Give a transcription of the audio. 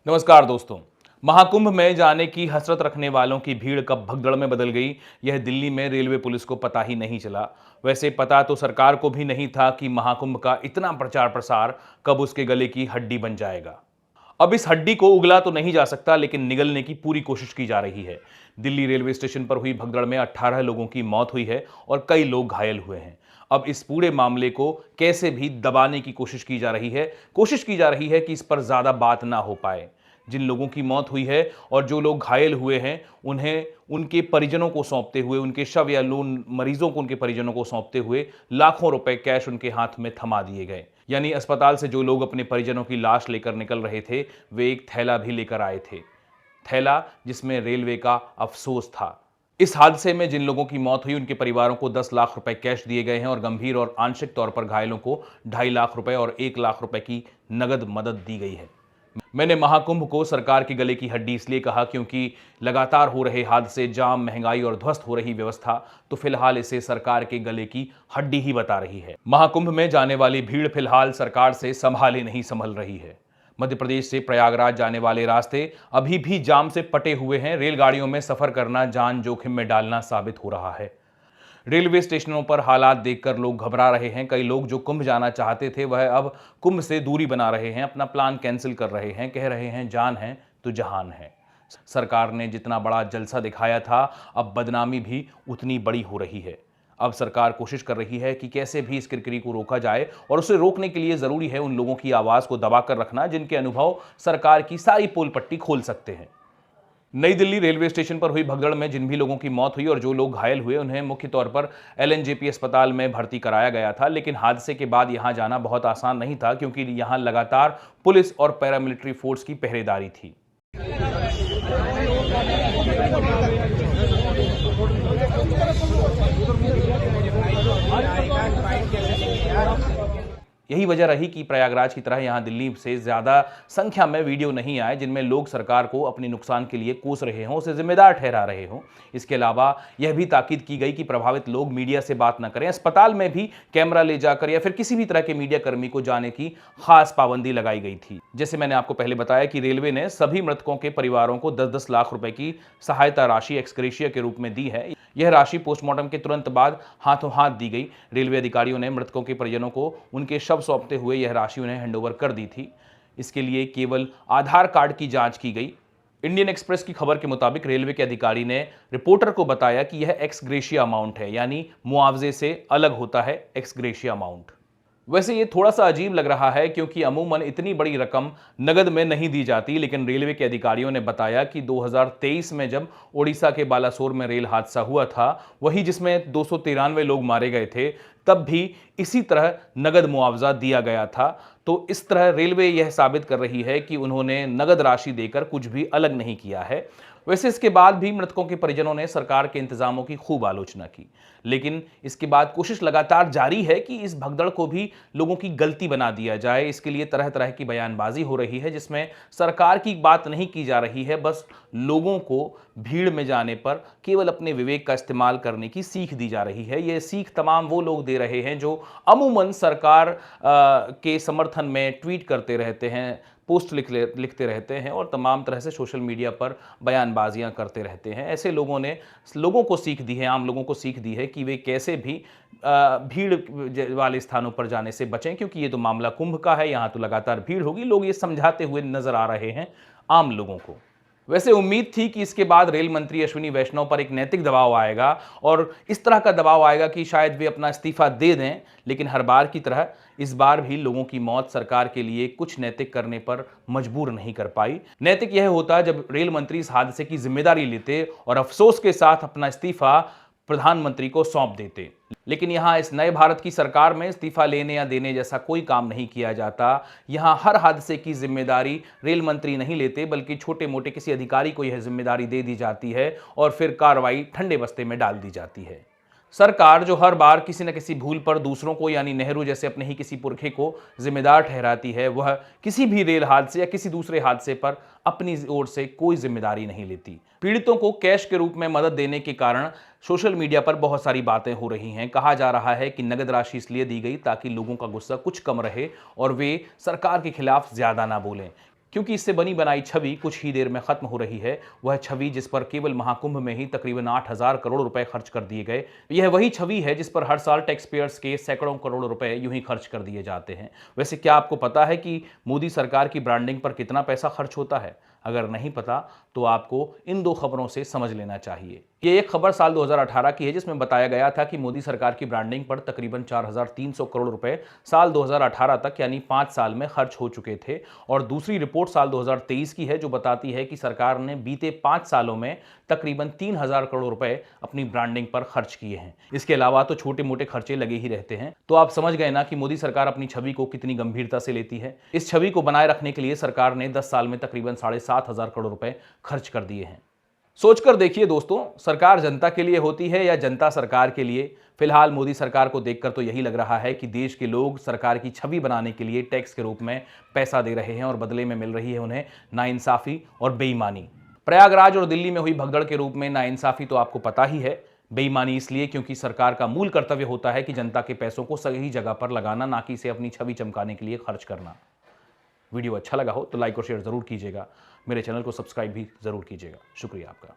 नमस्कार दोस्तों। महाकुंभ में जाने की हसरत रखने वालों की भीड़ कब भगदड़ में बदल गई, यह दिल्ली में रेलवे पुलिस को पता ही नहीं चला। वैसे पता तो सरकार को भी नहीं था कि महाकुंभ का इतना प्रचार प्रसार कब उसके गले की हड्डी बन जाएगा। अब इस हड्डी को उगला तो नहीं जा सकता, लेकिन निगलने की पूरी कोशिश की जा रही है। दिल्ली रेलवे स्टेशन पर हुई भगदड़ में 18 लोगों की मौत हुई है और कई लोग घायल हुए हैं। अब इस पूरे मामले को कैसे भी दबाने की कोशिश की जा रही है। कोशिश की जा रही है कि इस पर ज्यादा बात ना हो पाए। जिन लोगों की मौत हुई है और जो लोग घायल हुए हैं, उन्हें उनके परिजनों को सौंपते हुए, उनके शव या लोन मरीजों को उनके परिजनों को सौंपते हुए लाखों रुपए कैश उनके हाथ में थमा दिए गए। यानी अस्पताल से जो लोग अपने परिजनों की लाश लेकर निकल रहे थे, वे एक थैला भी लेकर आए थे। थैला जिसमें रेलवे का अफसोस था। इस हादसे में जिन लोगों की मौत हुई, उनके परिवारों को 10 लाख रुपए कैश दिए गए हैं और गंभीर और आंशिक तौर पर घायलों को 2.5 लाख रुपए और 1 लाख रुपए की नगद मदद दी गई है। मैंने महाकुंभ को सरकार के गले की हड्डी इसलिए कहा क्योंकि लगातार हो रहे हादसे, जाम, महंगाई और ध्वस्त हो रही व्यवस्था तो फिलहाल इसे सरकार के गले की हड्डी ही बता रही है। महाकुंभ में जाने वाली भीड़ फिलहाल सरकार से संभाले नहीं संभल रही है। मध्य प्रदेश से प्रयागराज जाने वाले रास्ते अभी भी जाम से पटे हुए हैं। रेलगाड़ियों में सफर करना जान जोखिम में डालना साबित हो रहा है। रेलवे स्टेशनों पर हालात देखकर लोग घबरा रहे हैं। कई लोग जो कुंभ जाना चाहते थे, वह अब कुंभ से दूरी बना रहे हैं, अपना प्लान कैंसिल कर रहे हैं। कह रहे हैं जान है तो जहान है। सरकार ने जितना बड़ा जलसा दिखाया था, अब बदनामी भी उतनी बड़ी हो रही है। अब सरकार कोशिश कर रही है कि कैसे भी इस किरकिरी को रोका जाए, और उसे रोकने के लिए जरूरी है उन लोगों की आवाज को दबाकर रखना जिनके अनुभव सरकार की सारी पोल पट्टी खोल सकते हैं। नई दिल्ली रेलवे स्टेशन पर हुई भगदड़ में जिन भी लोगों की मौत हुई और जो लोग घायल हुए, उन्हें मुख्य तौर पर एलएनजेपी अस्पताल में भर्ती कराया गया था। लेकिन हादसे के बाद यहां जाना बहुत आसान नहीं था, क्योंकि यहां लगातार पुलिस और पैरामिलिट्री फोर्स की पहरेदारी थी। यही वजह रही कि प्रयागराज की तरह यहां दिल्ली से ज्यादा संख्या में वीडियो नहीं आए जिनमें लोग सरकार को अपने नुकसान के लिए कोस रहे हों, उसे जिम्मेदार ठहरा रहे हों। इसके अलावा यह भी ताकीद की गई कि प्रभावित लोग मीडिया से बात न करें। अस्पताल में भी कैमरा ले जाकर या फिर किसी भी तरह के मीडिया कर्मी को जाने की खास पाबंदी लगाई गई थी। जैसे मैंने आपको पहले बताया कि रेलवे ने सभी मृतकों के परिवारों को 10-10 लाख रुपए की सहायता राशि एक्स ग्रेशिया के रूप में दी है। यह राशि पोस्टमार्टम के तुरंत बाद हाथों हाथ दी गई। रेलवे अधिकारियों ने मृतकों के परिजनों को उनके शव सौंपते हुए यह राशि उन्हें हैंडओवर कर दी थी। इसके लिए केवल आधार कार्ड की जांच की गई। इंडियन एक्सप्रेस की खबर के मुताबिक रेलवे के अधिकारी ने रिपोर्टर को बताया कि यह एक्स ग्रेशिया अमाउंट है, यानी मुआवजे से अलग होता है एक्स ग्रेशिया अमाउंट। वैसे ये थोड़ा सा अजीब लग रहा है, क्योंकि अमूमन इतनी बड़ी रकम नगद में नहीं दी जाती। लेकिन रेलवे के अधिकारियों ने बताया कि 2023 में जब ओडिशा के बालासोर में रेल हादसा हुआ था, वही जिसमें 293 लोग मारे गए थे, तब भी इसी तरह नगद मुआवजा दिया गया था। तो इस तरह रेलवे यह साबित कर रही है कि उन्होंने नगद राशि देकर कुछ भी अलग नहीं किया है। वैसे इसके बाद भी मृतकों के परिजनों ने सरकार के इंतजामों की खूब आलोचना की, लेकिन इसके बाद कोशिश लगातार जारी है कि इस भगदड़ को भी लोगों की गलती बना दिया जाए। इसके लिए तरह तरह की बयानबाजी हो रही है, जिसमें सरकार की बात नहीं की जा रही है, बस लोगों को भीड़ में जाने पर केवल अपने विवेक का इस्तेमाल करने की सीख दी जा रही है। यह सीख तमाम वो लोग दे रहे हैं जो अमूमन सरकार के समर्थन में ट्वीट करते रहते हैं, पोस्ट लिखते रहते हैं और तमाम तरह से सोशल मीडिया पर बयानबाजियां करते रहते हैं। ऐसे लोगों ने लोगों को सीख दी है, आम लोगों को सीख दी है कि वे कैसे भी भीड़ वाले स्थानों पर जाने से बचें, क्योंकि ये तो मामला कुंभ का है, यहाँ तो लगातार भीड़ होगी। लोग ये समझाते हुए नजर आ रहे हैं आम लोगों को। वैसे उम्मीद थी कि इसके बाद रेल मंत्री अश्विनी वैष्णव पर एक नैतिक दबाव आएगा और इस तरह का दबाव आएगा कि शायद वे अपना इस्तीफा दे दें, लेकिन हर बार की तरह इस बार भी लोगों की मौत सरकार के लिए कुछ नैतिक करने पर मजबूर नहीं कर पाई। नैतिक यह होता जब रेल मंत्री इस हादसे की जिम्मेदारी लेते और अफसोस के साथ अपना इस्तीफा प्रधानमंत्री को सौंप देते। लेकिन यहां इस नए भारत की सरकार में इस्तीफा लेने या देने जैसा कोई काम नहीं किया जाता। यहां हर हादसे की जिम्मेदारी रेल मंत्री नहीं लेते, बल्कि छोटे मोटे किसी अधिकारी को यह जिम्मेदारी दे दी जाती है और फिर कार्रवाई ठंडे बस्ते में डाल दी जाती है। सरकार जो हर बार किसी न किसी भूल पर दूसरों को, यानी नेहरू जैसे अपने ही किसी पुरखे को जिम्मेदार ठहराती है, वह किसी भी रेल हादसे या किसी दूसरे हादसे पर अपनी ओर से कोई जिम्मेदारी नहीं लेती। पीड़ितों को कैश के रूप में मदद देने के कारण सोशल मीडिया पर बहुत सारी बातें हो रही हैं। कहा जा रहा है कि नगद राशि इसलिए दी गई ताकि लोगों का गुस्सा कुछ कम रहे और वे सरकार के खिलाफ ज्यादा ना बोलें। क्योंकि इससे बनी बनाई छवि कुछ ही देर में खत्म हो रही है। वह छवि जिस पर केवल महाकुंभ में ही तकरीबन 8,000 करोड़ रुपए खर्च कर दिए गए, यह वही छवि है जिस पर हर साल टैक्स पेयर्स के सैकड़ों करोड़ रुपए यूं ही खर्च कर दिए जाते हैं। वैसे क्या आपको पता है कि मोदी सरकार की ब्रांडिंग पर कितना पैसा खर्च होता है? अगर नहीं पता तो आपको इन दो खबरों से समझ लेना चाहिए। ये एक खबर साल 2018 की है जिसमें बताया गया था कि मोदी सरकार की ब्रांडिंग पर तकरीबन 4,300 करोड़ रुपए साल 2018 तक यानी 5 साल में खर्च हो चुके थे, और दूसरी रिपोर्ट साल 2023 की है जो बताती है कि सरकार ने बीते 5 सालों में तकरीबन 3,000 करोड़ रुपए अपनी ब्रांडिंग पर खर्च किए हैं। इसके अलावा तो छोटे मोटे खर्चे लगे ही रहते हैं। तो आप समझ गए ना कि मोदी सरकार अपनी छवि को कितनी गंभीरता से लेती है। इस छवि को बनाए रखने के लिए सरकार ने 10 साल में तकरीबन 7,500 करोड़ रुपए खर्च कर दिए हैं। सोचकर देखिए दोस्तों, सरकार जनता के लिए होती है या जनता सरकार के लिए? फिलहाल मोदी सरकार को देखकर तो यही लग रहा है कि देश के लोग सरकार की छवि बनाने के लिए टैक्स के रूप में पैसा दे रहे हैं और बदले में मिल रही है उन्हें नाइंसाफी और बेईमानी। प्रयागराज और दिल्ली में हुई भगदड़ के रूप में नाइंसाफी तो आपको पता ही है, बेईमानी इसलिए क्योंकि सरकार का मूल कर्तव्य होता है कि जनता के पैसों को सही जगह पर लगाना, ना कि इसे अपनी छवि चमकाने के लिए खर्च करना। वीडियो अच्छा लगा हो तो लाइक और शेयर जरूर कीजिएगा। मेरे चैनल को सब्सक्राइब भी जरूर कीजिएगा। शुक्रिया आपका।